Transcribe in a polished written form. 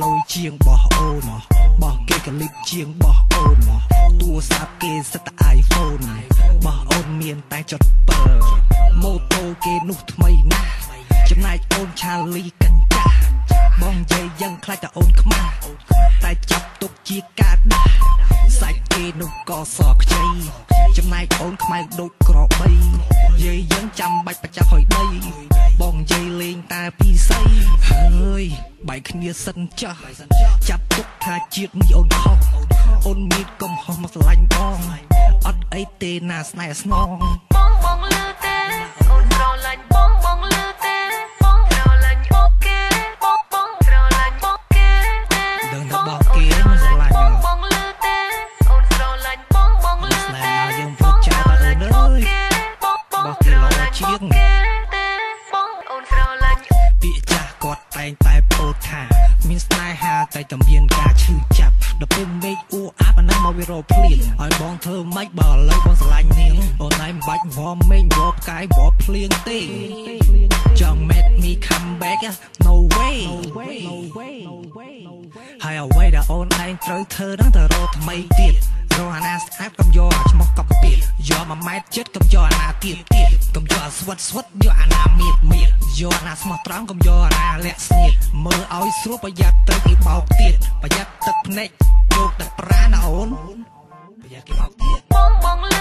លុយជាងបោះអូនបោះគេកលិបជាងបោះអូនទូរស័ព្ទគេសិតតែ iPhone បោះអូនមានតែចុត7ម៉ូតូគេនោះថ្មីណាស់ចំណែកអូនឆាលីកាំងចាស់បងនិយាយយ៉ាងខ្លាចតែអូនខ្មាស់តែចាប់ទុកជាការដាស់សាច់គេនោះក៏សខ្ចីចំណែកអូនខ្មៅដូចក្របីយាយយើងចាំបាច់ប្រចាំហុយដីបងនិយាយលេងតែពីស័យហើយបែកគ្នាសិនចាស់ចាប់ទុកថាជាតិនេះអូនខុសអូនមានកំហុសមកស្រឡាញ់បងអត់អីទេណាស្នេហ៍ស្នងបងលឺទេអូនស្រឡាញ់បងលឺទេបងស្រឡាញ់អូគេបងស្រឡាញ់បងគេដឹងតែបោះគេមិនស្រឡាញ់បងលឺទេអូនស្រឡាញ់បងលឺទេយើងព្រឹកចោលតែអូនអើយបោះគេល្អជាងបងអូនស្រឡាញ់ពាក្យចាស់គាត់តែងតែពោលថាមានស្នេហាតែតែមានការឈឺចាប់ដល់ពេលមេឃអ៊ូអាប់អានឹងមកវារកភ្លៀងឲ្យបងធ្វើម៉េចបើឥឡូវបងស្រឡាញ់នាងអូនឯងមិនបាច់វល់មេឃវល់ផ្កាយវល់ភ្លៀងទេចង់ make me come back no way ហើយអ្វីដែលអូនឯងត្រូវធ្វើហ្នឹងទៅរកថ្មីទៀតរកអាណាស្អាតកុំយកអាឈ្មោះកប់ទៀតយក1ម៉ែត្រចិត្តកុំយកអាណាទៀតកុំយកអាស្វិតយកអាណាមៀតយកអាណាស្មោះត្រង់កុំយកអាណាលាក់ស្នៀតមើលឲ្យស្រួលប្រយ័ត្នទៅគេបោកទៀតប្រយ័ត្នទឹកភ្នែកយកតែប្រាណាអូនប្រយ័ត្នគេបោកទៀតបងលឺ